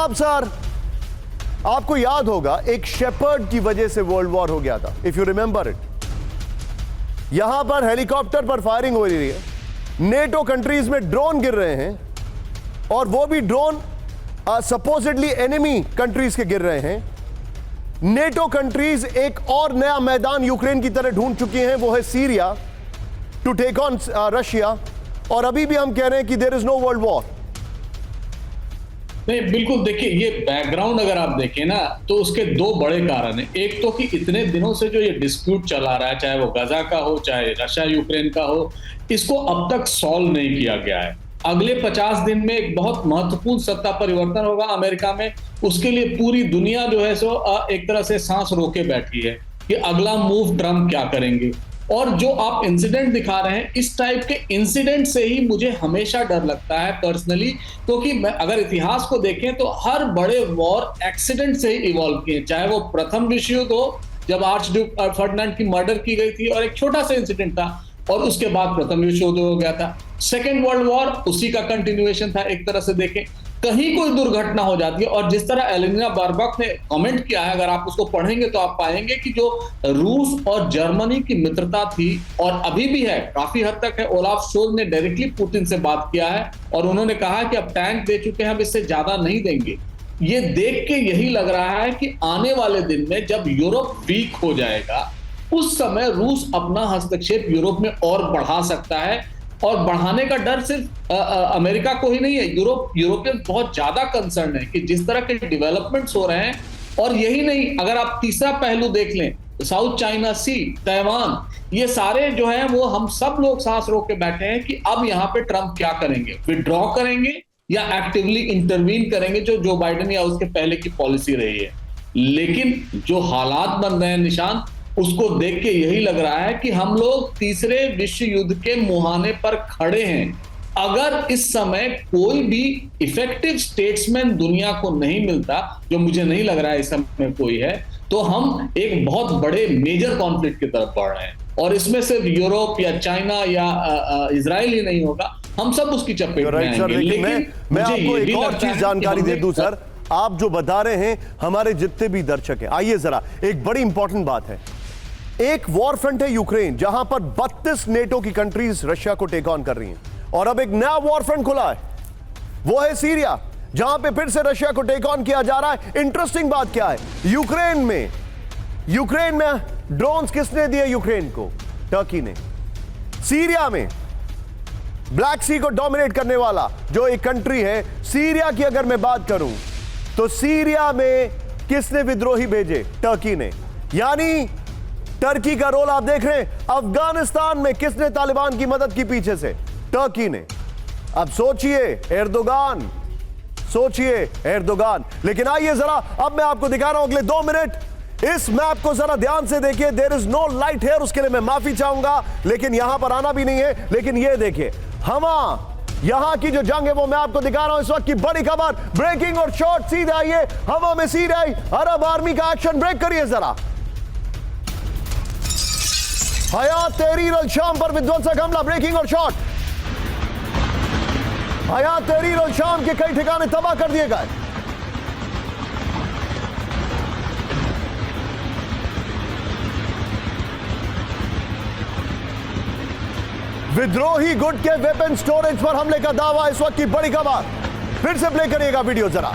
जनाब सर, आपको याद होगा एक शेपर्ड की वजह से वर्ल्ड वॉर हो गया था, इफ यू रिमेंबर इट। यहां पर हेलीकॉप्टर पर फायरिंग हो रही है, नेटो कंट्रीज में ड्रोन गिर रहे हैं, और वो भी ड्रोन सपोजिटली एनिमी कंट्रीज के गिर रहे हैं। नेटो कंट्रीज एक और नया मैदान यूक्रेन की तरह ढूंढ चुकी हैं, वो है Syria, to take on Russia. और अभी भी हम कह रहे हैं कि there is no world war. नहीं, बिल्कुल। देखिए, ये बैकग्राउंड अगर आप देखें ना, तो उसके दो बड़े कारण हैं। एक तो कि इतने दिनों से जो ये डिस्प्यूट चला रहा है, चाहे वो गाजा का हो, चाहे रशिया यूक्रेन का हो, इसको अब तक सॉल्व नहीं किया गया है। अगले 50 दिन में एक बहुत महत्वपूर्ण सत्ता परिवर्तन होगा अमेरिका में। उसके लिए पूरी दुनिया जो है सो एक तरह से सांस रोके बैठी है कि अगला मूव ट्रंप क्या करेंगे। और जो आप इंसिडेंट दिखा रहे हैं, इस टाइप के इंसिडेंट से ही मुझे हमेशा डर लगता है पर्सनली, क्योंकि अगर इतिहास को देखें तो हर बड़े वॉर एक्सीडेंट से ही इवॉल्व किए। चाहे वो प्रथम विश्व युद्ध हो, जब आर्चड्यूक फर्डिनेंड की मर्डर की गई थी और एक छोटा सा इंसिडेंट था, और उसके बाद प्रथम विश्व युद्ध हो गया था। सेकेंड वर्ल्ड वॉर उसी का कंटिन्यूएशन था। एक तरह से देखें, कहीं कोई दुर्घटना हो जाती है, और जिस तरह एलेना बार्बक ने कमेंट किया है, अगर आप उसको पढ़ेंगे तो आप पाएंगे कि जो रूस और जर्मनी की मित्रता थी, और अभी भी है, काफी हद तक है। ओलाफ शोल्ज ने डायरेक्टली पुतिन से बात किया है, और उन्होंने कहा कि अब टैंक दे चुके हैं, हम इससे ज्यादा नहीं देंगे। ये देख के यही लग रहा है कि आने वाले दिन में जब यूरोप वीक हो जाएगा, उस समय रूस अपना हस्तक्षेप यूरोप में और बढ़ा सकता है। और बढ़ाने का डर सिर्फ अमेरिका को ही नहीं है, यूरोपियन बहुत ज्यादा कंसर्न है कि जिस तरह के डेवलपमेंट्स हो रहे हैं। और यही नहीं, अगर आप तीसरा पहलू देख लें, साउथ चाइना सी, ताइवान, ये सारे जो हैं वो हम सब लोग सांस रोक के बैठे हैं कि अब यहाँ पे ट्रंप क्या करेंगे, विड्रॉ करेंगे या एक्टिवली इंटरवीन करेंगे, जो जो बाइडेन या उसके पहले की पॉलिसी रही है। लेकिन जो हालात बन रहे हैं निशान, उसको देख के यही लग रहा है कि हम लोग तीसरे विश्व युद्ध के मुहाने पर खड़े हैं। अगर इस समय कोई भी इफेक्टिव स्टेट्समैन दुनिया को नहीं मिलता, जो मुझे नहीं लग रहा है इस समय कोई है, तो हम एक बहुत बड़े मेजर कॉन्फ्लिक्ट की तरफ बढ़ रहे हैं। और इसमें सिर्फ यूरोप या चाइना या इजराइल ही नहीं होगा, हम सब उसकी चपेट में आएंगे। लेकिन मैं आपको एक और चीज जानकारी दे दूं सर, आप जो बता रहे हैं, हमारे जितने भी दर्शक हैं, आइए जरा, एक बड़ी इंपॉर्टेंट बात है। एक वॉर फ्रंट है यूक्रेन, जहां पर 32 नेटो की कंट्रीज रशिया को टेक ऑन कर रही हैं, और अब एक नया वॉर फ्रंट खुला है, वो है सीरिया, जहां पे फिर से रशिया को टेक ऑन किया जा रहा है। इंटरेस्टिंग बात क्या है, यूक्रेन में ड्रोन्स किसने दिए यूक्रेन को? टर्की ने। सीरिया में ब्लैक सी को डोमिनेट करने वाला जो एक कंट्री है, सीरिया की अगर मैं बात करूं, तो सीरिया में किसने विद्रोही भेजे? टर्की ने। यानी टर्की का रोल आप देख रहे हैं। अफगानिस्तान में किसने तालिबान की मदद की पीछे से? टर्की ने। अब सोचिए एर्दोगान। लेकिन आइए जरा, अब मैं आपको दिखा रहा हूं अगले 2 मिनट, इस मैप को जरा ध्यान से देखिए। There is no light here, उसके लिए मैं माफी चाहूंगा, लेकिन यहां पर आना भी नहीं है। लेकिन ये देखिए, यहां की जो जंग है वो मैं आपको दिखा रहा हूं। इस वक्त की बड़ी खबर, ब्रेकिंग और शॉट, सीधे आइए, हवा में सीधे आई अरब आर्मी का एक्शन। ब्रेक करिए जरा। हयात तहरीर अल शाम पर विध्वंसक हमला, ब्रेकिंग और शॉट। हयात तहरीर अल शाम के कई ठिकाने तबाह कर दिए गए। विद्रोही गुट के वेपन स्टोरेज पर हमले का दावा, इस वक्त की बड़ी खबर। फिर से प्ले करिएगा वीडियो जरा।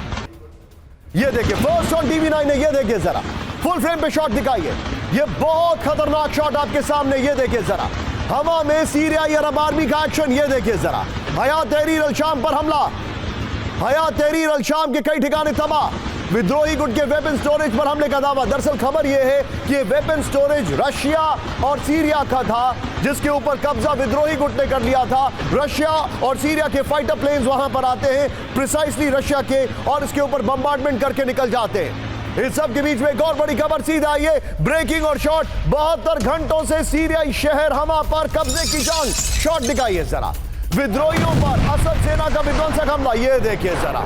ये देखिए, फर्स्ट ऑन टीवी9 ने, ये देखिए जरा, फुल फ्रेम पे शॉट दिखाइए। ये बहुत खतरनाक शॉट आपके सामने, ये देखिए जरा, हवा में सीरियाई अरब आर्मी का एक्शन। ये देखिए जरा, हयात तहरीर अल शाम पर हमला, हयात तहरीर अल शाम के कई ठिकाने तबाह, विद्रोही गुट के वेपन स्टोरेज पर हमले का दावा। दरअसल खबर यह है कि ये वेपन स्टोरेज रशिया और सीरिया का था, जिसके ऊपर कब्जा विद्रोही गुट ने कर लिया था। रशिया और सीरिया के फाइटर प्लेन्स वहां पर आते हैं, प्रिसाइसली रशिया के, और इसके ऊपर बम्बार्डमेंट करके निकल जाते हैं। इस सब के बीच में एक और बड़ी खबर, सीधा आइए, ब्रेकिंग और शॉट। 72 घंटों से सीरियाई शहर हमा पर कब्जे की जंग। शॉट दिखाइए जरा, विद्रोहियों पर असद सेना का विध्वंसक हमला। ये देखिए जरा,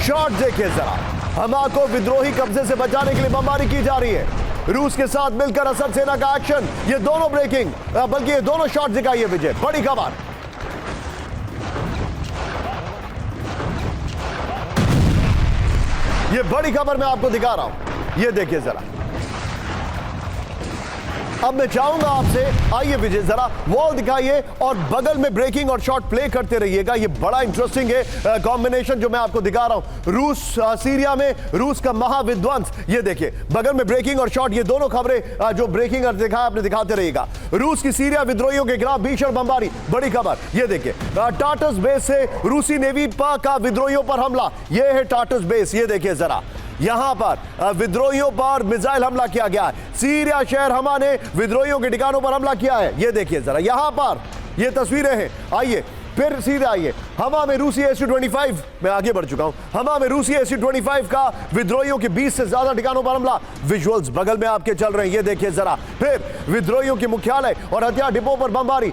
शॉट देखिए जरा, हमा को विद्रोही कब्जे से बचाने के लिए बमबारी की जा रही है। रूस के साथ मिलकर असद सेना का एक्शन। ये दोनों ब्रेकिंग, बल्कि ये दोनों शॉट दिखाइए विजय, बड़ी खबर। ये बड़ी खबर मैं आपको दिखा रहा हूं, ये देखिए जरा। अब मैं चाहूंगा आपसे, आइए विजय जरा वॉल दिखाइए और बगल में ब्रेकिंग और शॉट प्ले करते रहिएगा। ये बड़ा इंटरेस्टिंग है कॉम्बिनेशन जो मैं आपको दिखा रहा हूं। रूस सीरिया में रूस का महाविध्वंस, ये देखिए बगल में ब्रेकिंग और शॉट, ये दोनों खबरें जो ब्रेकिंग और दिखाया आपने दिखाते रहिएगा। रूस की सीरिया विद्रोहियों के खिलाफ भीषण बमबारी, बड़ी खबर ये देखिए। टाटस बेस से रूसी नेवी का विद्रोहियों पर हमला, ये है टाटस बेस, ये देखिए जरा। यहां पर विद्रोहियों पर मिसाइल हमला किया गया है। सीरिया शहर हमा ने विद्रोहियों के ठिकानों पर हमला किया है, ये देखिए जरा। यहां पर ये तस्वीरें हैं, आइए फिर सीधे आइए। हमा में रूसी SU-25, मैं आगे बढ़ चुका हूं, हमा में रूसी SU-25 का विद्रोहियों के 20 से ज्यादा ठिकानों पर हमला। विजुअल्स बगल में आपके चल रहे हैं, ये देखिए जरा। फिर विद्रोहियों के मुख्यालय और हथियार डिपो पर बमबारी।